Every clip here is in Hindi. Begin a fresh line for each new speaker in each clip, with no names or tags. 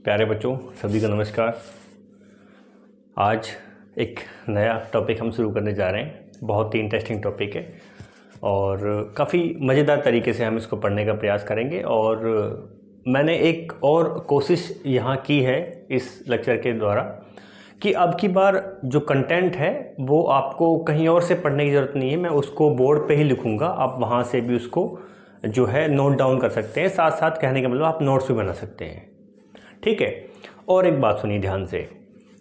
प्यारे बच्चों, सभी को नमस्कार। आज एक नया टॉपिक हम शुरू करने जा रहे हैं। बहुत ही इंटरेस्टिंग टॉपिक है और काफ़ी मज़ेदार तरीके से हम इसको पढ़ने का प्रयास करेंगे। और मैंने एक और कोशिश यहाँ की है इस लेक्चर के द्वारा कि अब की बार जो कंटेंट है वो आपको कहीं और से पढ़ने की ज़रूरत नहीं है। मैं उसको बोर्ड पे ही लिखूँगा, आप वहाँ से भी उसको जो है नोट डाउन कर सकते हैं। साथ साथ कहने का मतलब आप नोट्स भी बना सकते हैं, ठीक है। और एक बात सुनिए ध्यान से,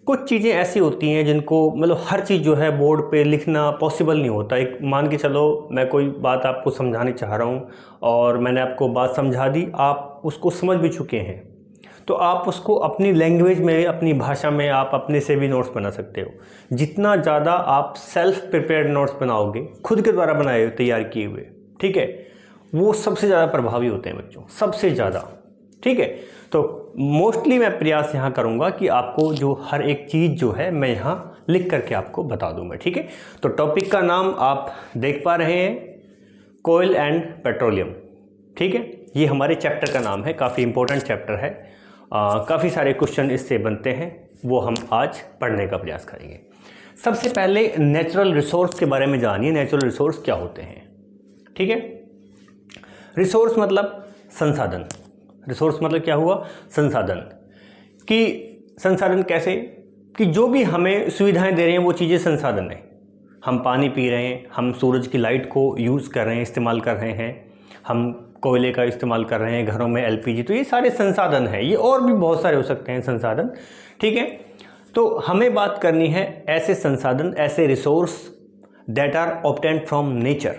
कुछ चीज़ें ऐसी होती हैं जिनको मतलब हर चीज़ जो है बोर्ड पे लिखना पॉसिबल नहीं होता। एक मान के चलो मैं कोई बात आपको समझाने चाह रहा हूँ और मैंने आपको बात समझा दी, आप उसको समझ भी चुके हैं, तो आप उसको अपनी लैंग्वेज में, अपनी भाषा में आप अपने से भी नोट्स बना सकते हो। जितना ज़्यादा आप सेल्फ प्रिपेयर्ड नोट्स बनाओगे, खुद के द्वारा बनाए हुए, तैयार किए हुए, ठीक है, वो सबसे ज़्यादा प्रभावी होते हैं बच्चों, सबसे ज़्यादा, ठीक है। तो मोस्टली मैं प्रयास यहाँ करूँगा कि आपको जो हर एक चीज़ जो है मैं यहाँ लिख करके आपको बता दूँ मैं, ठीक है। तो टॉपिक का नाम आप देख पा रहे हैं, कोयल एंड पेट्रोलियम, ठीक है। ये हमारे चैप्टर का नाम है, काफ़ी इंपॉर्टेंट चैप्टर है। काफ़ी सारे क्वेश्चन इससे बनते हैं, वो हम आज पढ़ने का प्रयास करेंगे। सबसे पहले नेचुरल रिसोर्स के बारे में जानिए। नेचुरल रिसोर्स क्या होते हैं, ठीक है। रिसोर्स मतलब संसाधन। रिसोर्स मतलब क्या हुआ? संसाधन। कि संसाधन कैसे? कि जो भी हमें सुविधाएं दे रहे हैं वो चीज़ें संसाधन है। हम पानी पी रहे हैं, हम सूरज की लाइट को यूज़ कर रहे हैं, इस्तेमाल कर रहे हैं, हम कोयले का इस्तेमाल कर रहे हैं घरों में, एलपीजी, तो ये सारे संसाधन हैं। ये और भी बहुत सारे हो सकते हैं संसाधन, ठीक है। तो हमें बात करनी है ऐसे संसाधन, ऐसे resource that are obtained from nature,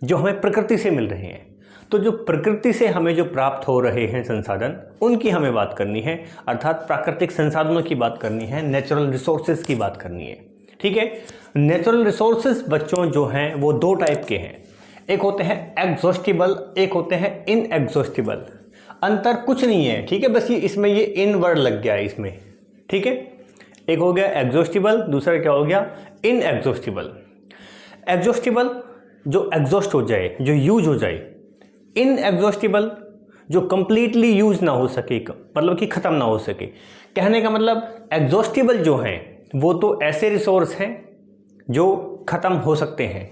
जो हमें प्रकृति से मिल रहे हैं। तो जो प्रकृति से हमें जो प्राप्त हो रहे हैं संसाधन, उनकी हमें बात करनी है, अर्थात प्राकृतिक संसाधनों की बात करनी है, नेचुरल रिसोर्सेज की बात करनी है, ठीक है। नेचुरल रिसोर्सेज बच्चों जो हैं वो दो टाइप के हैं, एक होते हैं एग्जॉस्टिबल, एक होते हैं इनएग्जॉस्टिबल। अंतर कुछ नहीं है, ठीक है, बस ये इसमें ये इन वर्ड लग गया है इसमें, ठीक है। एक हो गया एग्जॉस्टिबल, दूसरा क्या हो गया? इनएग्जॉस्टिबल। एग्जॉस्टिबल जो एग्जॉस्ट हो जाए, जो यूज हो जाए। इनएग्जॉस्टिबल जो कंप्लीटली यूज ना हो सके, मतलब कि ख़त्म ना हो सके। कहने का मतलब एग्जॉस्टिबल जो हैं वो तो ऐसे रिसोर्स हैं जो ख़त्म हो सकते हैं,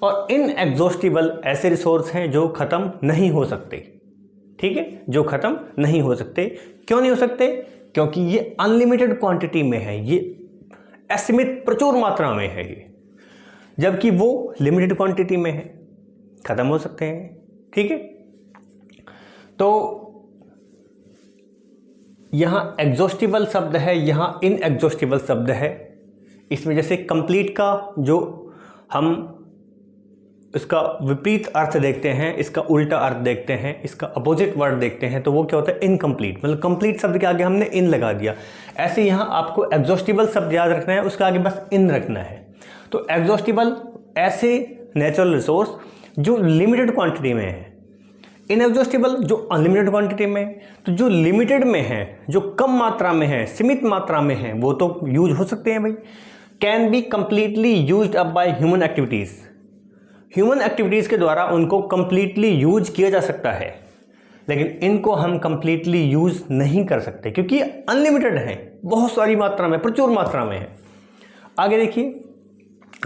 और इनएग्जॉस्टिबल ऐसे रिसोर्स हैं जो ख़त्म नहीं हो सकते, ठीक है, जो ख़त्म नहीं हो सकते। क्यों नहीं हो सकते? क्योंकि ये अनलिमिटेड क्वांटिटी में है, ये असीमित प्रचुर मात्रा में है ये, जबकि वो लिमिटेड क्वांटिटी में है, ख़त्म हो सकते हैं, ठीक है। तो यहां एग्जॉस्टिबल शब्द है, यहां इनएग्जॉस्टिबल शब्द है। इसमें जैसे कंप्लीट का जो हम इसका विपरीत अर्थ देखते हैं, इसका उल्टा अर्थ देखते हैं, इसका अपोजिट वर्ड देखते हैं, तो वो क्या होता है? इनकम्प्लीट। मतलब कंप्लीट शब्द के आगे हमने इन लगा दिया। ऐसे यहां आपको एग्जॉस्टिबल शब्द याद रखना है, उसके आगे बस इन रखना है। तो एग्जॉस्टिबल ऐसे नेचुरल रिसोर्स जो लिमिटेड क्वांटिटी में है, इनएग्जॉस्टिबल जो अनलिमिटेड क्वांटिटी में है। तो जो लिमिटेड में है, जो कम मात्रा में है, सीमित मात्रा में है, वो तो यूज हो सकते हैं भाई। Can be completely used up by human activities. Human activities के द्वारा उनको कंप्लीटली यूज किया जा सकता है, लेकिन इनको हम कंप्लीटली यूज नहीं कर सकते क्योंकि अनलिमिटेड है, बहुत सारी मात्रा में, प्रचुर मात्रा में है। आगे देखिए,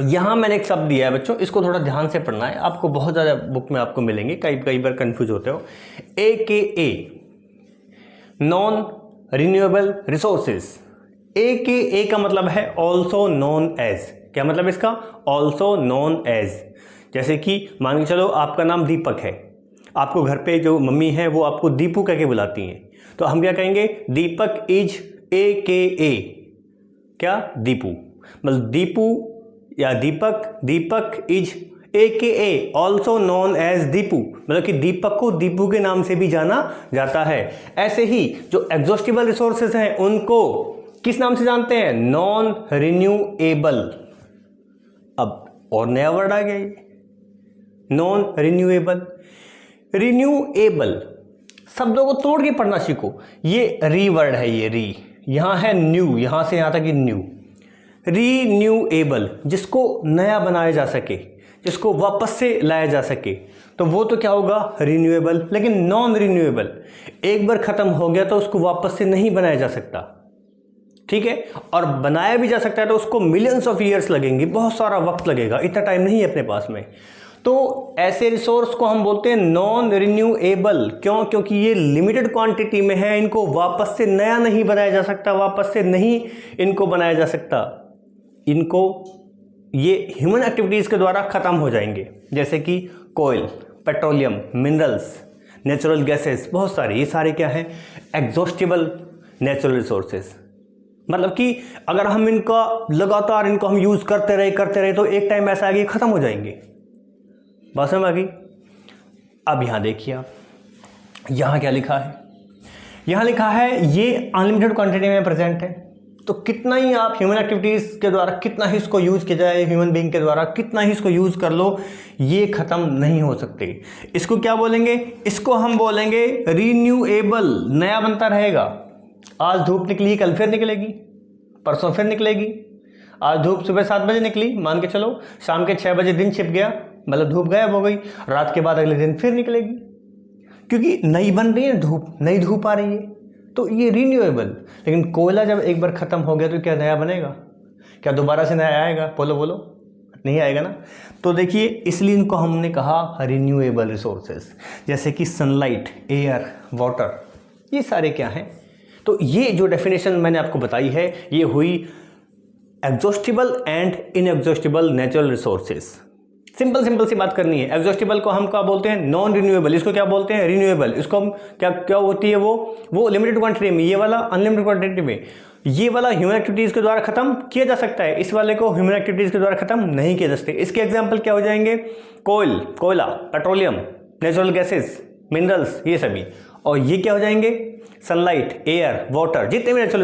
यहां मैंने एक शब्द दिया है बच्चों, इसको थोड़ा ध्यान से पढ़ना है, आपको बहुत ज़्यादा बुक में आपको मिलेंगे, कई बार कंफ्यूज होते हो। AKA non renewable resources. AKA का मतलब है ऑल्सो नोन एज। क्या मतलब इसका? Also known as. जैसे कि मान के चलो आपका नाम दीपक है, आपको घर पे जो मम्मी है वो आपको दीपू कह के बुलाती हैं, तो हम क्या कहेंगे? दीपक इज AKA क्या? दीपू। मतलब दीपू या Deepak is AKA also known as Deepu, मतलब कि दीपक को दीपू के नाम से भी जाना जाता है। ऐसे ही जो एग्जॉस्टिबल रिसोर्सेज हैं उनको किस नाम से जानते हैं? Non renewable. अब और नया वर्ड आ गया, ये नॉन रिन्यूएबल। रिन्यूएबल शब्दों को तोड़ के पढ़ना सीखो। ये री वर्ड है, ये री, यहां है न्यू, यहां से यहां तक न्यू। रीन्यूएबल जिसको नया बनाया जा सके, जिसको वापस से लाया जा सके, तो वो तो क्या होगा, रिन्यूएबल। लेकिन नॉन रिन्यूएबल एक बार ख़त्म हो गया तो उसको वापस से नहीं बनाया जा सकता, ठीक है। और बनाया भी जा सकता है तो उसको मिलियंस ऑफ ईयर्स लगेंगे, बहुत सारा वक्त लगेगा, इतना टाइम नहीं है अपने पास में। तो ऐसे रिसोर्स को हम बोलते हैं नॉन रिन्यूएबल। क्यों? क्योंकि ये लिमिटेड क्वांटिटी में है, इनको वापस से नया नहीं बनाया जा सकता, वापस से नहीं इनको बनाया जा सकता, इनको ये ह्यूमन एक्टिविटीज़ के द्वारा ख़त्म हो जाएंगे। जैसे कि कोयल, पेट्रोलियम, मिनरल्स, नेचुरल गैसेस, बहुत सारे, ये सारे क्या हैं, एग्जॉस्टिबल नेचुरल रिसोर्सेज। मतलब कि अगर हम इनका लगातार इनको हम यूज़ करते रहे तो एक टाइम ऐसा आगे ख़त्म हो जाएंगे। बात समझ आ गई? अब यहाँ देखिए आप, यहाँ क्या लिखा है, यहाँ लिखा है ये अनलिमिटेड क्वांटिटी में प्रेजेंट है। तो कितना ही आप ह्यूमन एक्टिविटीज़ के द्वारा कितना ही इसको यूज़ किया जाए, ह्यूमन बीइंग के द्वारा कितना ही इसको यूज़ कर लो, ये ख़त्म नहीं हो सकते। इसको क्या बोलेंगे? इसको हम बोलेंगे रिन्यूएबल, नया बनता रहेगा। आज धूप निकली, कल फिर निकलेगी, परसों फिर निकलेगी। आज धूप सुबह 7 बजे निकली, मान के चलो शाम के 6 बजे दिन छिप गया, मतलब धूप गायब हो गई, रात के बाद अगले दिन फिर निकलेगी, क्योंकि नई बन रही है धूप, नई धूप आ रही है, तो ये रिन्यूएबल। लेकिन कोयला जब एक बार ख़त्म हो गया तो क्या नया बनेगा? क्या दोबारा से नया आएगा? बोलो बोलो, नहीं आएगा ना। तो देखिए, इसलिए इनको हमने कहा रिन्यूएबल रिसोर्सेज। जैसे कि सनलाइट, एयर, वाटर, ये सारे क्या हैं? तो ये जो डेफिनेशन मैंने आपको बताई है, ये हुई exhaustible and inexhaustible natural resources. Simple सी बात करनी है। एग्जॉस्टिबल को हम क्या बोलते हैं? Non renewable. इसको क्या बोलते हैं? रिन्यूएबल। इसको हम क्या होती है वो लिमिटेड क्वांटिटी में, ये वाला अनलिमिटेड क्वांटिटी में। ये वाला ह्यूमन एक्टिविटीज़ के द्वारा खत्म किया जा सकता है, इस वाले को ह्यूमन एक्टिविटीज़ के द्वारा खत्म नहीं किया जा सकते। इसके एग्जाम्पल क्या हो जाएंगे? कोयला, पेट्रोलियम, नेचुरल गैसेस, मिनरल्स, ये सभी। और ये क्या हो जाएंगे? सनलाइट, एयर, वाटर, जितने भी नेचुरल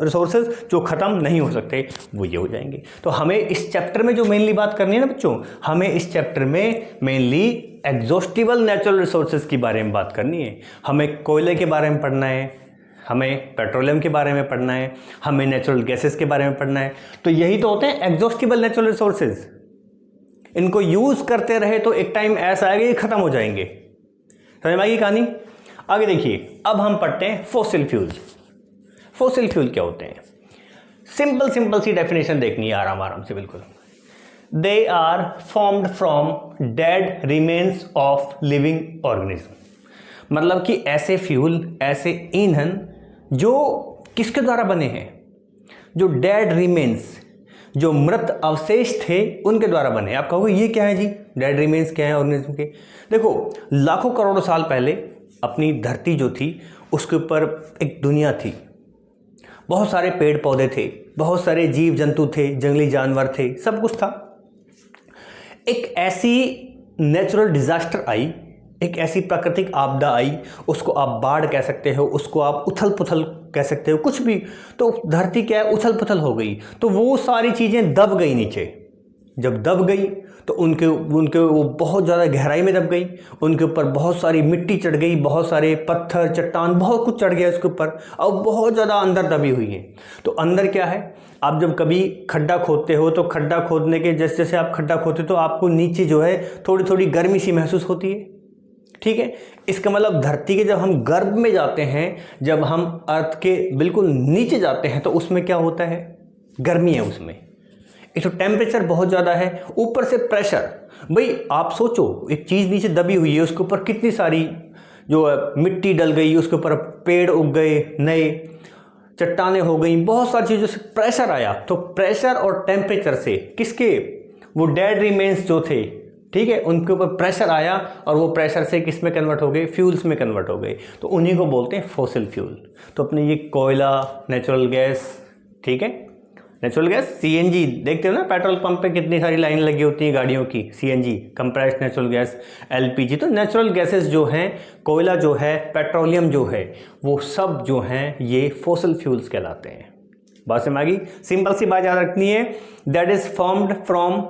रिसोर्सेज जो ख़त्म नहीं हो सकते, वो ये हो जाएंगे। तो हमें इस चैप्टर में जो मेनली बात करनी है ना बच्चों, हमें इस चैप्टर में मेनली एग्जॉस्टिबल नेचुरल रिसोर्सेज के बारे में बात करनी है। हमें कोयले के बारे में पढ़ना है, हमें पेट्रोलियम के बारे में पढ़ना है, हमें नेचुरल गैसेस के बारे में पढ़ना है। तो यही तो होते हैं एग्जॉस्टिबल नेचुरल रिसोर्सेज। इनको यूज़ करते रहे तो एक टाइम ऐसा आएगा ये ख़त्म हो जाएंगे। समझ में आएगी कहानी? आगे देखिए, अब हम पढ़ते हैं फॉसिल फ्यूल्स। फॉसिल फ्यूल क्या होते हैं? सिंपल सी डेफिनेशन देखनी है आराम से, बिल्कुल। They are formed from dead remains of living organism. मतलब कि ऐसे फ्यूल, ऐसे ईंधन जो किसके द्वारा बने हैं? जो डेड रिमेन्स, जो मृत अवशेष थे, उनके द्वारा बने। आप कहोगे ये क्या है जी, डेड रिमेन्स क्या है ऑर्गेनिज्म के? देखो, लाखों करोड़ों साल पहले अपनी धरती जो थी उसके ऊपर एक दुनिया थी, बहुत सारे पेड़ पौधे थे, बहुत सारे जीव जंतु थे, जंगली जानवर थे, सब कुछ था। एक ऐसी नेचुरल डिजास्टर आई, एक ऐसी प्राकृतिक आपदा आई, उसको आप बाढ़ कह सकते हो, उसको आप उथल पुथल कह सकते हो, कुछ भी। तो धरती क्या है, उथल पुथल हो गई। तो वो सारी चीज़ें दब गई नीचे। जब दब गई तो उनके वो बहुत ज़्यादा गहराई में दब गई, उनके ऊपर बहुत सारी मिट्टी चढ़ गई, बहुत सारे पत्थर, चट्टान, बहुत कुछ चढ़ गया उसके ऊपर, और बहुत ज़्यादा अंदर दबी हुई है। तो अंदर क्या है, आप जब कभी खड्डा खोदते हो तो खड्डा खोदने के जैसे जैसे आप खड्डा खोदते हो तो आपको नीचे जो है थोड़ी थोड़ी गर्मी सी महसूस होती है, ठीक है। इसका मतलब धरती के जब हम गर्भ में जाते हैं, जब हम अर्थ के बिल्कुल नीचे जाते हैं, तो उसमें क्या होता है, गर्मी है उसमें। एक तो टेम्परेचर बहुत ज़्यादा है, ऊपर से प्रेशर। भाई आप सोचो, एक चीज़ नीचे दबी हुई है, उसके ऊपर कितनी सारी जो मिट्टी डल गई, उसके ऊपर पेड़ उग गए, नए चट्टानें हो गई, बहुत सारी चीज़ों से प्रेशर आया। तो प्रेशर और टेम्परेचर से किसके, वो डेड रिमेन्स जो थे, ठीक है, उनके ऊपर प्रेशर आया और वो प्रेशर से किस में कन्वर्ट हो गए, फ्यूल्स में कन्वर्ट हो गए। तो उन्हीं को बोलते हैं फॉसिल फ्यूल। तो अपने ये कोयला, नेचुरल गैस, ठीक है, नेचुरल गैस, सीएनजी, देखते हो ना पेट्रोल पंप पे कितनी सारी लाइन लगी होती है गाड़ियों की, CNG, compressed natural gas, LPG. तो नेचुरल गैसेस जो हैं, कोयला जो है, पेट्रोलियम जो है, वो सब जो हैं ये फॉसिल फ्यूल्स कहलाते हैं। बात समझ आ गई? सिंपल सी बात याद रखनी है, that is formed from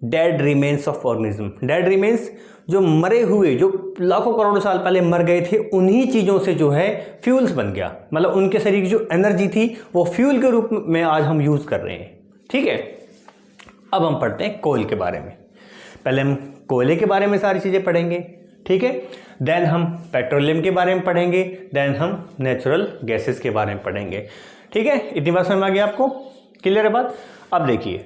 dead remains of organism. Dead remains, जो मरे हुए, जो लाखों करोड़ों साल पहले मर गए थे, उन्हीं चीज़ों से जो है फ्यूल्स बन गया। मतलब उनके शरीर की जो एनर्जी थी वो फ्यूल के रूप में आज हम यूज़ कर रहे हैं, ठीक है। अब हम पढ़ते हैं कोयल के बारे में। पहले हम कोयले के बारे में सारी चीज़ें पढ़ेंगे, ठीक है, देन हम पेट्रोलियम के बारे में पढ़ेंगे, देन हम नेचुरल गैसेस के बारे में पढ़ेंगे, ठीक है। इतनी बात समझ में आ गई आपको, क्लियर है बात। अब देखिए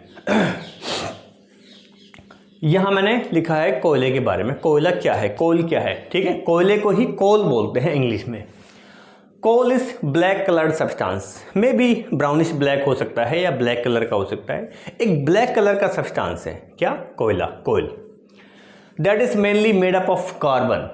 यहां मैंने लिखा है कोयले के बारे में। कोयला क्या है, कोल क्या है, ठीक है, कोयले को ही कोल बोलते हैं इंग्लिश में। Coal is black coloured substance, may be brownish black हो सकता है या ब्लैक कलर का हो सकता है, एक ब्लैक कलर का सब्सटेंस है क्या, कोयला, कोयल। That is mainly made up of carbon,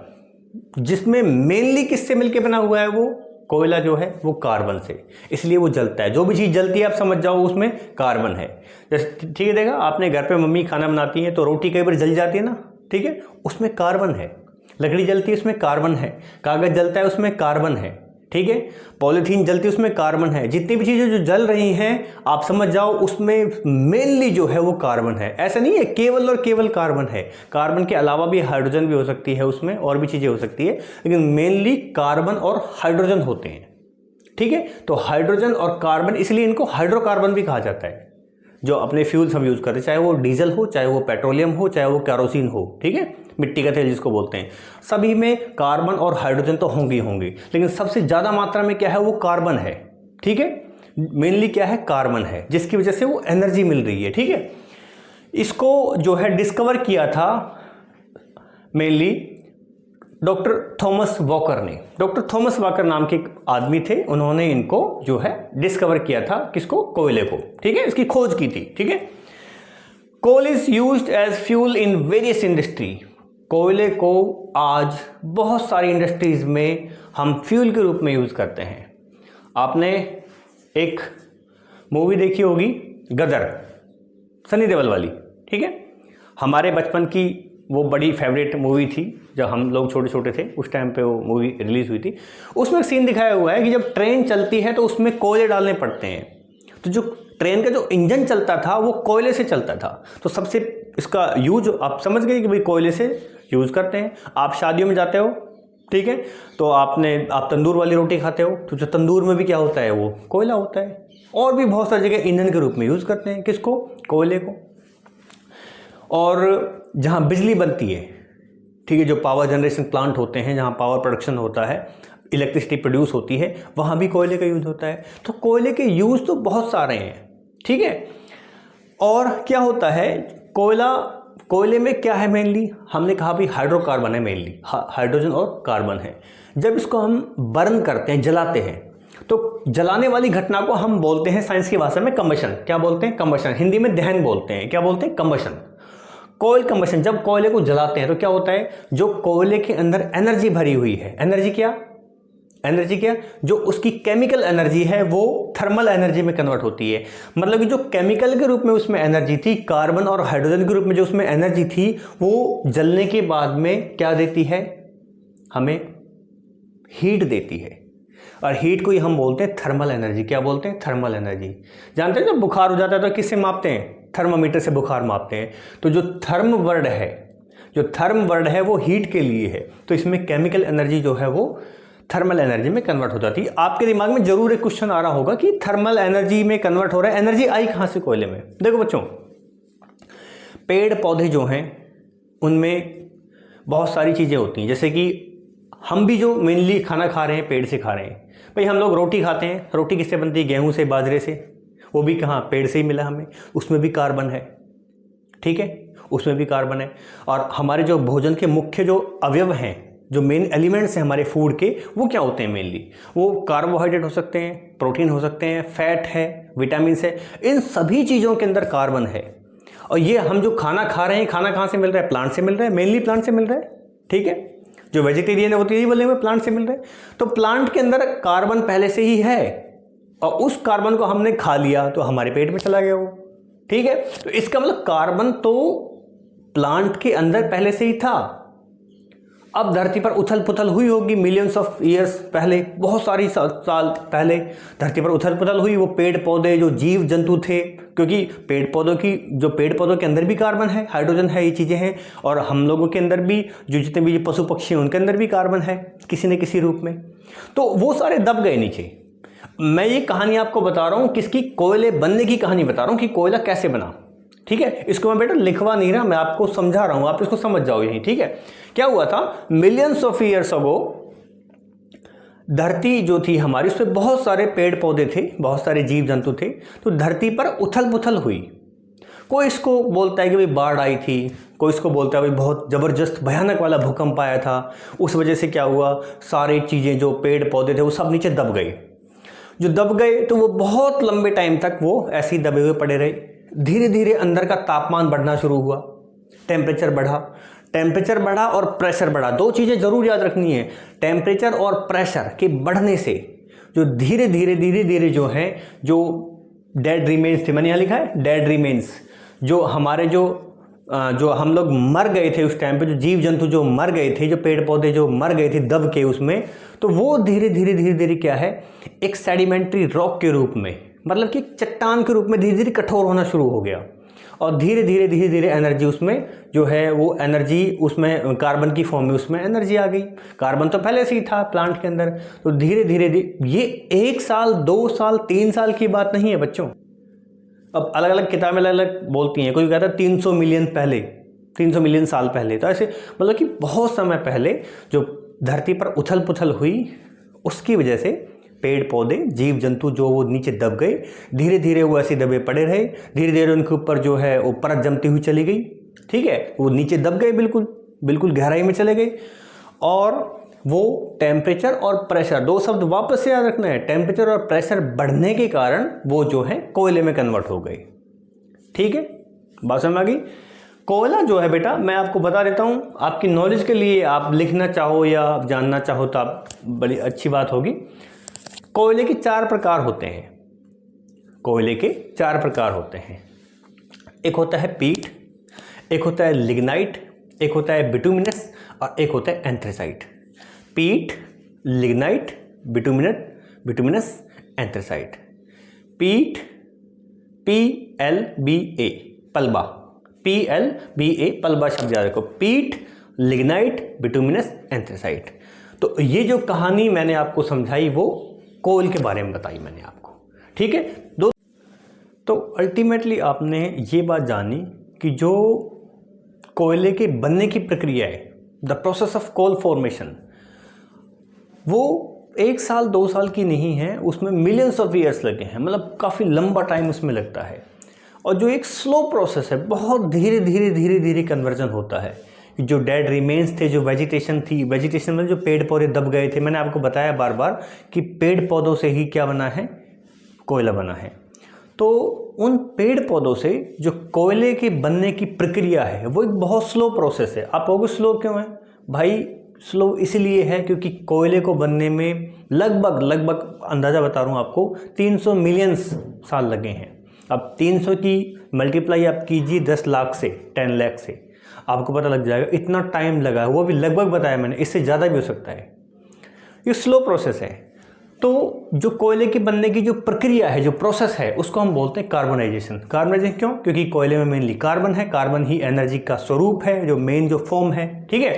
जिसमें मेनली किससे मिलके बना हुआ है वो कोयला जो है वो कार्बन से, इसलिए वो जलता है। जो भी चीज़ जलती है आप समझ जाओ उसमें कार्बन है। जैसे ठीक है, देखा आपने घर पे मम्मी खाना बनाती है तो रोटी कई बार जल जाती है ना, ठीक है, उसमें कार्बन है। लकड़ी जलती है उसमें कार्बन है, कागज़ जलता है उसमें कार्बन है, ठीक है, पॉलीथीन जलती है उसमें कार्बन है। जितनी भी चीज़ें जो जल रही हैं आप समझ जाओ उसमें मेनली जो है वो कार्बन है। ऐसा नहीं है केवल और केवल कार्बन है, कार्बन के अलावा भी हाइड्रोजन भी हो सकती है उसमें, और भी चीज़ें हो सकती है, लेकिन मेनली कार्बन और हाइड्रोजन होते हैं, ठीक है। तो हाइड्रोजन और कार्बन, इसलिए इनको हाइड्रोकार्बन भी कहा जाता है। जो अपने फ्यूल्स हम यूज़ करते हैं, चाहे वो डीजल हो, चाहे वो पेट्रोलियम हो, चाहे वो कैरोसिन हो, ठीक है, मिट्टी का तेल जिसको बोलते हैं, सभी में कार्बन और हाइड्रोजन तो होंगे ही होंगे, लेकिन सबसे ज़्यादा मात्रा में क्या है वो कार्बन है, ठीक है, मेनली क्या है कार्बन है, जिसकी वजह से वो एनर्जी मिल रही है, ठीक है। इसको जो है डिस्कवर किया था मेनली डॉक्टर थॉमस वॉकर ने। डॉक्टर थॉमस वॉकर नाम के एक आदमी थे, उन्होंने इनको जो है डिस्कवर किया था, किसको, कोयले को, ठीक है, इसकी खोज की थी, ठीक है। Coal is used as fuel in various industry, कोयले को आज बहुत सारी इंडस्ट्रीज में हम फ्यूल के रूप में यूज करते हैं। आपने एक मूवी देखी होगी गदर, सनी देओल वाली, ठीक है, हमारे बचपन की वो बड़ी फेवरेट मूवी थी। जब हम लोग छोटे छोटे थे उस टाइम पे वो मूवी रिलीज हुई थी। उसमें एक सीन दिखाया हुआ है कि जब ट्रेन चलती है तो उसमें कोयले डालने पड़ते हैं। तो जो ट्रेन का जो इंजन चलता था वो कोयले से चलता था। तो सबसे इसका यूज आप समझ गए कि भाई कोयले से यूज़ करते हैं। आप शादियों में जाते हो, ठीक है, तो आप तंदूर वाली रोटी खाते हो, तो जो तंदूर में भी क्या होता है वो कोयला होता है। और भी बहुत सारी जगह ईंधन के रूप में यूज़ करते हैं किसको, कोयले को। और जहाँ बिजली बनती है, ठीक है, जो पावर जनरेशन प्लांट होते हैं, जहाँ पावर प्रोडक्शन होता है, इलेक्ट्रिसिटी प्रोड्यूस होती है, वहाँ भी कोयले का यूज़ होता है। तो कोयले के यूज़ तो बहुत सारे हैं, ठीक है। और क्या होता है कोयले में क्या है मेनली, हमने कहा भी हाइड्रोकार्बन है, मेनली हाइड्रोजन और कार्बन है। जब इसको हम बर्न करते हैं, जलाते हैं, तो जलाने वाली घटना को हम बोलते हैं साइंस की भाषा में कंबशन। क्या बोलते हैं, कंबशन। हिंदी में दहन बोलते हैं। क्या बोलते हैं, कंबशन, कोयल कंबशन। जब कोयले को जलाते हैं तो क्या होता है, जो कोयले के अंदर एनर्जी भरी हुई है, एनर्जी क्या, जो उसकी केमिकल एनर्जी है वो थर्मल एनर्जी में कन्वर्ट होती है। मतलब कि जो केमिकल के रूप में उसमें एनर्जी थी, कार्बन और हाइड्रोजन के रूप में जो उसमें एनर्जी थी, वो जलने के बाद में क्या देती है, हमें हीट देती है। और हीट को ही हम बोलते हैं थर्मल एनर्जी। क्या बोलते हैं, थर्मल एनर्जी। जानते हैं जब बुखार हो जाता है तो किससे मापते हैं, थर्मामीटर से बुखार मापते हैं। तो जो थर्म वर्ड है वो हीट के लिए है। तो इसमें केमिकल एनर्जी जो है वो थर्मल एनर्जी में कन्वर्ट हो जाती है। आपके दिमाग में जरूर एक क्वेश्चन आ रहा होगा कि थर्मल एनर्जी में कन्वर्ट हो रहा है, एनर्जी आई कहाँ से कोयले में। देखो बच्चों, पेड़ पौधे जो हैं उनमें बहुत सारी चीज़ें होती हैं। जैसे कि हम भी जो मेनली खाना खा रहे हैं पेड़ से खा रहे हैं। भाई हम लोग रोटी खाते हैं, रोटी किससे बनती है, गेहूं से, बाजरे से, वो भी कहाँ, पेड़ से ही मिला हमें। उसमें भी कार्बन है, ठीक है, उसमें भी कार्बन है। और हमारे जो भोजन के मुख्य जो अवयव हैं, जो मेन एलिमेंट्स हैं हमारे फूड के, वो क्या होते हैं मेनली, वो कार्बोहाइड्रेट हो सकते हैं, प्रोटीन हो सकते हैं, फैट है, विटामिन्स है। इन सभी चीज़ों के अंदर कार्बन है। और ये हम जो खाना खा रहे हैं, खाना कहाँ से मिल रहा है, प्लांट से मिल रहा है, मेनली प्लांट से मिल रहा है, ठीक है। जो वेजिटेरियन है वो तो यही बोले हुए प्लांट से मिल रहा है। तो प्लांट के अंदर कार्बन पहले से ही है और उस कार्बन को हमने खा लिया तो हमारे पेट में चला गया वो, ठीक है। तो इसका मतलब कार्बन तो प्लांट के अंदर पहले से ही था। अब धरती पर उथल पुथल हुई होगी मिलियंस ऑफ ईयर्स पहले, बहुत सारी साल पहले धरती पर उथल पुथल हुई। वो पेड़ पौधे जो जीव जंतु थे, क्योंकि पेड़ पौधों के अंदर भी कार्बन है, हाइड्रोजन है, ये चीज़ें हैं। और हम लोगों के अंदर भी जो जितने भी पशु पक्षी हैं उनके अंदर भी कार्बन है किसी न किसी रूप में। तो वो सारे दब गए नीचे। मैं ये कहानी आपको बता रहा हूँ किसकी, कोयले बनने की कहानी बता रहा हूँ कि कोयला कैसे बना, ठीक है, इसको मैं बेटा लिखवा नहीं रहा, मैं आपको समझा रहा हूं, आप इसको समझ जाओ यही। ठीक है, क्या हुआ था, मिलियंस ऑफ ईयर्स अगो धरती जो थी हमारी, उसमें बहुत सारे पेड़ पौधे थे, बहुत सारे जीव जंतु थे, तो धरती पर उथल पुथल हुई। कोई इसको बोलता है कि भाई बाढ़ आई थी, कोई इसको बोलता है भाई बहुत ज़बरदस्त भयानक वाला भूकंप आया था, उस वजह से क्या हुआ, सारी चीज़ें जो पेड़ पौधे थे वो सब नीचे दब गए। जो दब गए तो वो बहुत लंबे टाइम तक वो ऐसे ही दबे हुए पड़े रहे। धीरे धीरे अंदर का तापमान बढ़ना शुरू हुआ, टेम्परेचर बढ़ा और प्रेशर बढ़ा। दो चीज़ें जरूर याद रखनी है, टेम्परेचर और प्रेशर के बढ़ने से जो धीरे धीरे जो है, जो डेड रिमेन्स थे, मैंने यहाँ लिखा है डेड रिमेन्स, जो हमारे जो हम लोग मर गए थे उस टाइम पे, जो जीव जंतु जो मर गए थे, जो पेड़ पौधे जो मर गए थे दब के उसमें, तो वो धीरे धीरे क्या है, एक सेडिमेंट्री रॉक के रूप में, मतलब कि चट्टान के रूप में धीरे धीरे कठोर होना शुरू हो गया। और धीरे धीरे एनर्जी उसमें जो है, वो एनर्जी उसमें कार्बन की फॉर्म में उसमें एनर्जी आ गई। कार्बन तो पहले से ही था प्लांट के अंदर। तो धीरे धीरे ये 1 साल 2 साल 3 साल की बात नहीं है बच्चों। अब अलग अलग किताबें अलग अलग बोलती हैं, कोई कहता है 300 मिलियन पहले, 300 मिलियन साल पहले। तो ऐसे मतलब कि बहुत समय पहले जो धरती पर उथल पुथल हुई, उसकी वजह से पेड़ पौधे जीव जंतु जो वो नीचे दब गए, धीरे धीरे वो ऐसे दबे पड़े रहे, धीरे धीरे उनके ऊपर जो है वो परत जमती हुई चली गई। ठीक है, वो नीचे दब गए, बिल्कुल गहराई में चले गए। और वो टेम्परेचर और प्रेशर, दो शब्द वापस से याद रखना है, टेम्परेचर और प्रेशर बढ़ने के कारण वो जो है कोयले में कन्वर्ट हो गए। ठीक है, बात समझ आ गई। कोयला जो है बेटा, मैं आपको बता देता हूँ आपकी नॉलेज के लिए, आप लिखना चाहो या आप जानना चाहो तो आप बड़ी अच्छी बात होगी। कोयले के 4 प्रकार होते हैं, कोयले के 4 प्रकार होते हैं। एक होता है पीट, एक होता है लिग्नाइट, एक होता है बिटुमिनस और एक होता है एंथ्रेसाइट। पीट, लिग्नाइट, बिटुमिनस, एंथ्रेसाइट। पीट, PLBA, पल्बा, PLBA, पल्बा शब्द याद रखो। पीट, लिग्नाइट, बिटुमिनस, एंथ्रेसाइट। तो ये जो कहानी मैंने आपको समझाई वो कोल के बारे में बताई मैंने आपको। ठीक है, तो अल्टीमेटली आपने ये बात जानी कि जो कोयले के बनने की प्रक्रिया है, the process of coal formation, वो 1 साल 2 साल की नहीं है, उसमें मिलियंस ऑफ ईयर्स लगे हैं, मतलब काफ़ी लंबा टाइम उसमें लगता है। और जो एक स्लो प्रोसेस है, बहुत धीरे धीरे कन्वर्जन होता है। जो डेड रिमेन्स थे, जो वेजिटेशन थी, वेजिटेशन में जो पेड़ पौधे दब गए थे, मैंने आपको बताया बार बार कि पेड़ पौधों से ही क्या बना है, कोयला बना है। तो उन पेड़ पौधों से जो कोयले के बनने की प्रक्रिया है वो एक बहुत स्लो प्रोसेस है। आप कहोगे स्लो क्यों है भाई? स्लो इसलिए है क्योंकि कोयले को बनने में लगभग अंदाज़ा बता रहा हूँ आपको, 300 मिलियन साल लगे हैं। अब 300 की मल्टीप्लाई आप कीजिए 10 लाख से, 10 लाख से, आपको पता लग जाएगा इतना टाइम लगा है। वो भी लगभग बताया मैंने, इससे ज़्यादा भी हो सकता है। ये स्लो प्रोसेस है। तो जो कोयले के बनने की जो प्रक्रिया है, जो प्रोसेस है, उसको हम बोलते हैं कार्बनाइजेशन। कार्बनाइजेशन क्यों? क्योंकि कोयले में मेनली कार्बन है, कार्बन ही एनर्जी का स्वरूप है, जो मेन जो फॉर्म है। ठीक है,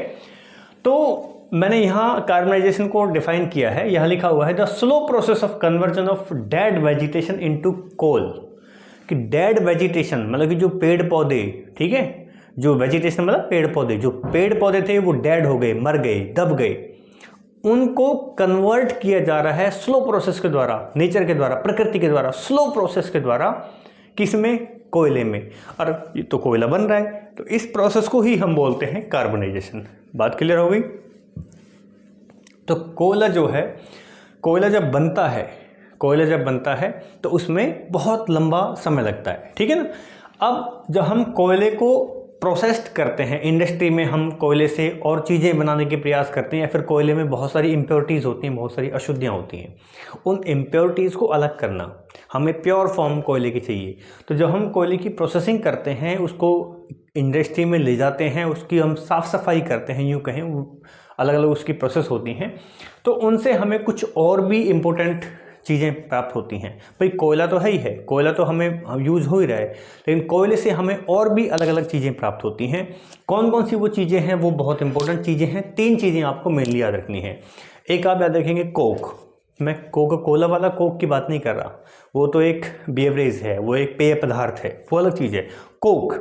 तो मैंने यहाँ कार्बनाइजेशन को डिफाइन किया है, यहाँ लिखा हुआ है the slow process of conversion of dead vegetation into coal. कि डेड वेजिटेशन मतलब कि जो पेड़ पौधे, ठीक है, जो वेजिटेशन मतलब पेड़ पौधे, जो पेड़ पौधे थे वो डेड हो गए, मर गए, दब गए, उनको कन्वर्ट किया जा रहा है स्लो प्रोसेस के द्वारा, नेचर के द्वारा, प्रकृति के द्वारा, स्लो प्रोसेस के द्वारा। किसमें? कोयले में। और ये तो कोयला बन रहा है, तो इस प्रोसेस को ही हम बोलते हैं कार्बनाइजेशन। बात क्लियर हो गई? तो कोयला जो है, कोयला जब बनता है तो उसमें बहुत लंबा समय लगता है। ठीक है ना? अब जब हम कोयले को प्रोसेस्ड करते हैं, इंडस्ट्री में हम कोयले से और चीज़ें बनाने के प्रयास करते हैं, या फिर कोयले में बहुत सारी इम्प्योरिटीज़ होती हैं, बहुत सारी अशुद्धियाँ होती हैं, उन इम्प्योरिटीज़ को अलग करना, हमें प्योर फॉर्म कोयले की चाहिए। तो जब हम कोयले की प्रोसेसिंग करते हैं, उसको इंडस्ट्री में ले जाते हैं, उसकी हम साफ़ सफाई करते हैं, यूँ कहें, अलग अलग उसकी प्रोसेस होती हैं, तो उनसे हमें कुछ और भी इम्पोर्टेंट चीज़ें प्राप्त होती हैं। भाई कोयला तो है ही है, कोयला तो हमें यूज़ हो ही रहा है, लेकिन कोयले से हमें और भी अलग अलग चीज़ें प्राप्त होती हैं। कौन कौन सी वो चीज़ें हैं? वो बहुत इंपॉर्टेंट चीज़ें हैं। 3 चीज़ें आपको मेनली याद रखनी है। एक आप याद रखेंगे कोक, मैं कोका कोला वाला कोक की बात नहीं कर रहा, वो तो एक बेवरेज है, वो एक पेय पदार्थ है, वो अलग चीज़ है। कोक,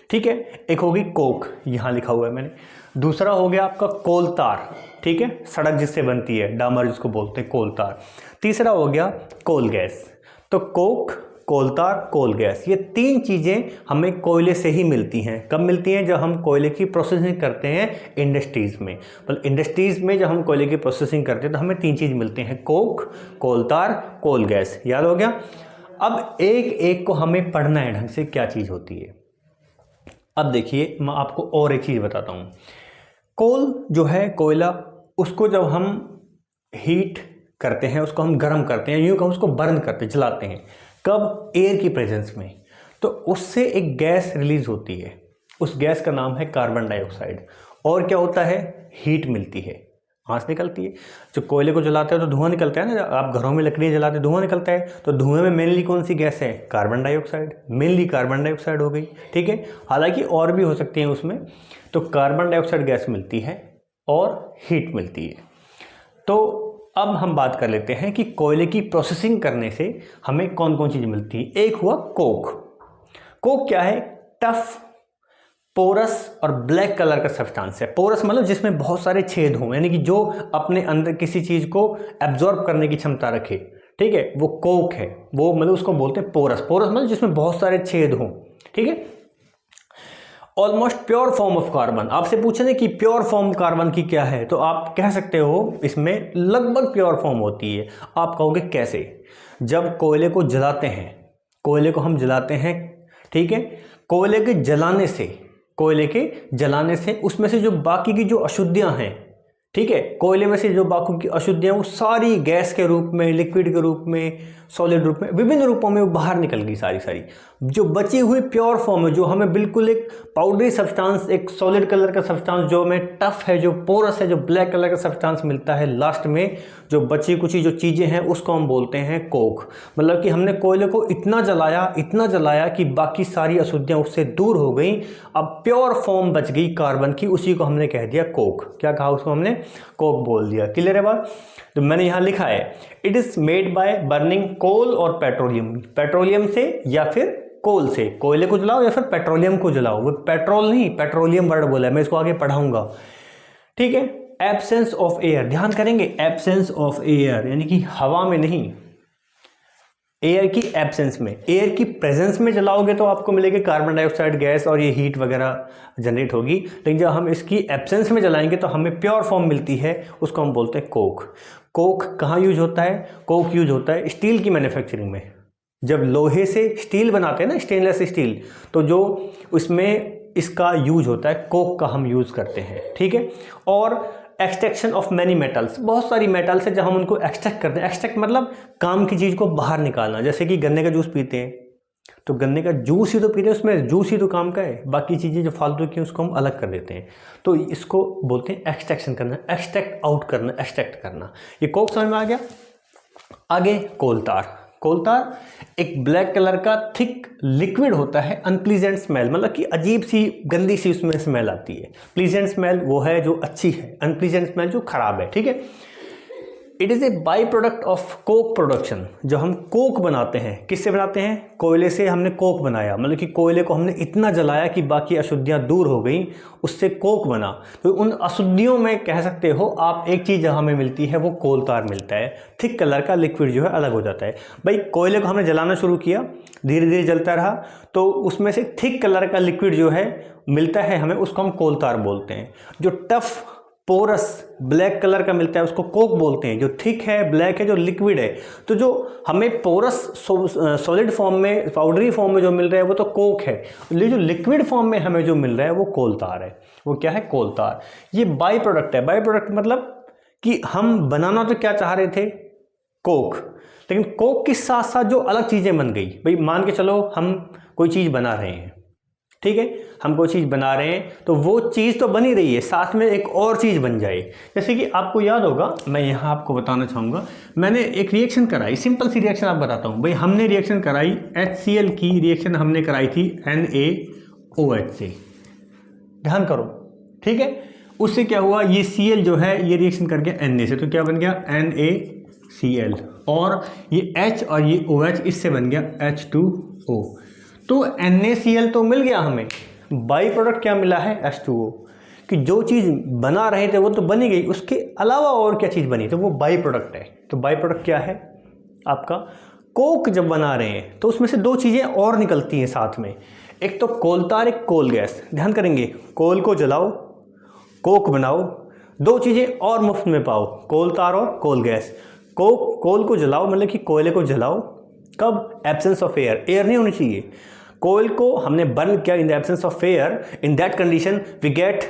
ठीक है, एक होगी कोक, यहाँ लिखा हुआ है मैंने। दूसरा हो गया आपका कोलतार, ठीक है, सड़क जिससे बनती है, डामर जिसको बोलते हैं, कोलतार। तीसरा हो गया कोल गैस। तो कोक, कोलतार, कोल गैस, ये तीन चीज़ें हमें कोयले से ही मिलती हैं। कब मिलती हैं? जब हम कोयले की प्रोसेसिंग करते हैं इंडस्ट्रीज़ में। मतलब इंडस्ट्रीज़ में जब हम कोयले की प्रोसेसिंग करते हैं तो हमें तीन चीज़ मिलते हैं, कोक, कोलतार, कोल गैस। याद हो गया? अब एक एक को हमें पढ़ना है ढंग से, क्या चीज़ होती है। अब देखिए मैं आपको और एक चीज़ बताता हूँ। कोल जो है, कोयला, उसको जब हम हीट करते हैं, उसको हम गर्म करते हैं, यूँ कहूँ उसको बर्न करते, जलाते हैं। कब? एयर की प्रेजेंस में। तो उससे एक गैस रिलीज होती है, उस गैस का नाम है कार्बन डाइऑक्साइड। और क्या होता है? हीट मिलती है, आँच निकलती है। जो कोयले को जलाते हैं तो धुआं निकलता है ना, आप घरों में लकड़ियाँ जलाते हैं धुआं निकलता है, तो धुएं में मेनली कौन सी गैस है? Carbon dioxide. Mainly carbon dioxide हो गई, ठीक है। हालांकि और भी हो सकती हैं उसमें। तो कार्बन डाइऑक्साइड गैस मिलती है और हीट मिलती है। तो अब हम बात कर लेते हैं कि कोयले की प्रोसेसिंग करने से हमें कौन कौन चीज़ मिलती है। एक हुआ कोक। कोक क्या है? टफ, पोरस और ब्लैक कलर का सब्सटेंस है। पोरस मतलब जिसमें बहुत सारे छेद हों, यानी कि जो अपने अंदर किसी चीज़ को एब्जॉर्ब करने की क्षमता रखे, ठीक है, वो कोक है। वो मतलब उसको बोलते हैं पोरस। पोरस मतलब जिसमें बहुत सारे छेद हों, ठीक है। Almost pure form of carbon. आपसे पूछे ना कि प्योर फॉर्म कार्बन की क्या है, तो आप कह सकते हो इसमें लगभग प्योर फॉर्म होती है। आप कहोगे कैसे? जब कोयले को जलाते हैं, कोयले को हम जलाते हैं, ठीक है, कोयले के जलाने से, कोयले के जलाने से उसमें से जो बाकी की जो अशुद्धियां हैं, ठीक है, कोयले में से जो बाकी की अशुद्धियां, वो सारी गैस के रूप में, लिक्विड के रूप में, सॉलिड रूप में, विभिन्न रूपों में वो बाहर निकल गई सारी सारी। जो बची हुई प्योर फॉर्म है, जो हमें बिल्कुल एक पाउडरी सब्सटेंस, एक सॉलिड कलर का सब्सटेंस, जो हमें टफ है, जो पोरस है, जो ब्लैक कलर का सब्सटेंस मिलता है लास्ट में, जो बची कुछ जो चीज़ें हैं, उसको हम बोलते हैं कोक। मतलब कि हमने कोयले को इतना जलाया कि बाकी सारी अशुद्धियाँ उससे दूर हो गई। अब प्योर फॉर्म बच गई कार्बन की, उसी को हमने कह दिया कोक। क्या कहा उसको हमने? कोक बोल दिया। क्लियर है बात? तो मैंने यहाँ लिखा है, it is made by burning coal और पेट्रोलियम। पेट्रोलियम से या फिर कोल से, कोयले को जलाओ या फिर पेट्रोलियम को जलाओ। वो पेट्रोल नहीं, पेट्रोलियम वर्ड बोला है, मैं इसको आगे पढ़ाऊंगा, ठीक है। एब्सेंस ऑफ एयर, ध्यान करेंगे, एब्सेंस ऑफ एयर यानी कि हवा में नहीं, एयर की एब्सेंस में। एयर की प्रेजेंस में जलाओगे तो आपको मिलेगी कार्बन डाइऑक्साइड गैस और ये हीट वगैरह जनरेट होगी। लेकिन जब हम इसकी एब्सेंस में जलाएंगे तो हमें प्योर फॉर्म मिलती है, उसको हम बोलते हैं कोक। कोक कहाँ यूज होता है? कोक यूज होता है स्टील की मैन्युफैक्चरिंग में। जब लोहे से स्टील बनाते हैं ना, स्टेनलेस स्टील, तो जो उसमें इसका यूज होता है, कोक का हम यूज करते हैं, ठीक है। और एक्सट्रैक्शन ऑफ मैनी मेटल्स, बहुत सारी मेटल्स है जब हम उनको एक्सट्रैक्ट करते हैं। एक्सट्रैक्ट मतलब काम की चीज़ को बाहर निकालना। जैसे कि गन्ने का जूस पीते हैं, तो गन्ने का जूस ही तो पीते हैं, उसमें जूस ही तो काम का है, बाकी चीज़ें जो फालतू की उसको हम अलग कर देते हैं। तो इसको बोलते हैं एक्सट्रैक्शन करना, एक्सट्रैक्ट आउट करना, एक्सट्रैक्ट करना। ये कोक समझ में आ गया। आगे कोलतार। कोलतार एक ब्लैक कलर का थिक लिक्विड होता है, अनप्लीजेंट स्मेल, मतलब कि अजीब सी गंदी सी उसमें स्मेल आती है। प्लीजेंट स्मेल वो है जो अच्छी है, अनप्लीजेंट स्मेल जो खराब है, ठीक है। It is a by product of Coke production. जब हम कोक बनाते हैं, किससे बनाते हैं? कोयले से हमने कोक बनाया, मतलब कि कोयले को हमने इतना जलाया कि बाकी अशुद्धियाँ दूर हो गई, उससे कोक बना। तो उन अशुद्धियों में कह सकते हो आप एक चीज़ जहाँ हमें मिलती है वो कोलतार मिलता है। थिक कलर का लिक्विड जो है अलग हो जाता है। भाई कोयले को हमने जलाना शुरू किया, धीरे धीरे जलता रहा, तो उसमें से थिक कलर का लिक्विड जो है मिलता है हमें, उसको हम कोलतार बोलते हैं। जो टफ पोरस ब्लैक कलर का मिलता है उसको कोक बोलते हैं। जो थिक है, ब्लैक है, जो लिक्विड है, तो जो हमें पोरस सॉलिड फॉर्म में, पाउडरी फॉर्म में जो मिल रहा है वो तो कोक है। लेकिन जो लिक्विड फॉर्म में हमें जो मिल रहा है वो कोलतार है। वो क्या है? कोलतार। ये बाई प्रोडक्ट है। बाई प्रोडक्ट मतलब कि हम बनाना तो क्या चाह रहे थे? कोक, लेकिन कोक के साथ साथ जो अलग चीज़ें बन गई। भाई मान के चलो हम कोई चीज़ बना रहे हैं, ठीक है, हम कोई चीज़ बना रहे हैं, तो वो चीज़ तो बनी रही है, साथ में एक और चीज़ बन जाए। जैसे कि आपको याद होगा, मैं यहाँ आपको बताना चाहूँगा, मैंने एक रिएक्शन कराई, सिंपल सी रिएक्शन आप बताता हूँ। भाई हमने रिएक्शन कराई HCl की रिएक्शन हमने कराई थी NaOH से, ध्यान करो, ठीक है। उससे क्या हुआ? ये Cl जो है ये रिएक्शन कर गया Na से, तो क्या बन गया? Cl और ये H और ये OH इससे बन गया H2O। तो NaCl तो मिल गया हमें, बाई प्रोडक्ट क्या मिला है H2O, कि जो चीज़ बना रहे थे वो तो बनी गई, उसके अलावा और क्या चीज़ बनी तो वो बाई प्रोडक्ट है। तो बाई प्रोडक्ट क्या है आपका, कोक जब बना रहे हैं तो उसमें से दो चीज़ें और निकलती हैं साथ में, एक तो कोलतार, एक कोल गैस। ध्यान करेंगे, कोल को जलाओ, कोक बनाओ, दो चीज़ें और मुफ्त में पाओ, कोलतार और कोल गैस। कोल को जलाओ मतलब कि कोयले को जलाओ, कब, एब्सेंस ऑफ एयर, एयर नहीं होनी चाहिए। कोयल को हमने बर्न किया in the absence of air, in that condition we get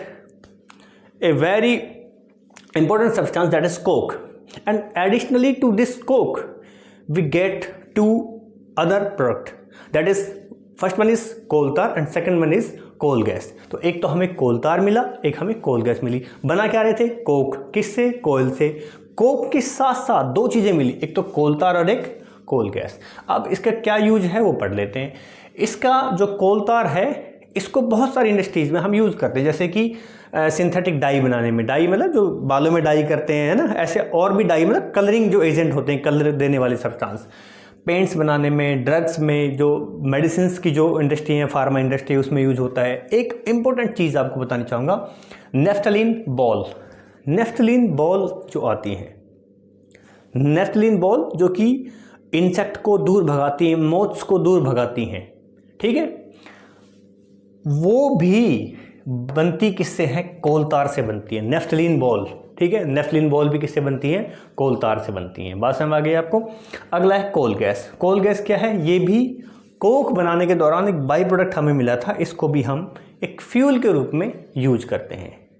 a very important substance that is coke, and additionally to this coke we get two other product, that is first one is coal tar and second one is coal gas। तो एक तो हमें कोल तार मिला, एक हमें कोल गैस मिली। बना क्या रहे थे, कोक, किससे, कोयल से। कोक के साथ साथ दो चीज़ें मिली, एक तो कोल तार और एक कोल गैस। अब इसका क्या यूज है वो पढ़ लेते हैं। इसका जो कोल तार है इसको बहुत सारी इंडस्ट्रीज़ में हम यूज़ करते हैं, जैसे कि सिंथेटिक डाई बनाने में, डाई मतलब जो बालों में डाई करते हैं ना, ऐसे और भी डाई मतलब कलरिंग जो एजेंट होते हैं, कलर देने वाले सब्सटेंस, पेंट्स बनाने में, ड्रग्स में, जो मेडिसिन की जो इंडस्ट्री है, फार्मा इंडस्ट्री, उसमें यूज होता है। एक इम्पोर्टेंट चीज़ आपको बतानी चाहूँगा, नेफ्थलीन बॉल। नेफ्थलीन बॉल जो आती है, नेफ्थलीन बॉल जो कि इंसेक्ट को दूर भगाती हैं, मोथ्स को दूर भगाती हैं, ठीक है, वो भी बनती किससे है, कोल तार से बनती है, नेफ्थलीन बॉल, ठीक है। नेफ्थलीन बॉल भी किससे बनती है, कोल तार से बनती है। बात समझ आ गई आपको। अगला है कोल गैस। कोल गैस क्या है, ये भी कोक बनाने के दौरान एक बाई प्रोडक्ट हमें मिला था, इसको भी हम एक फ्यूल के रूप में यूज करते हैं।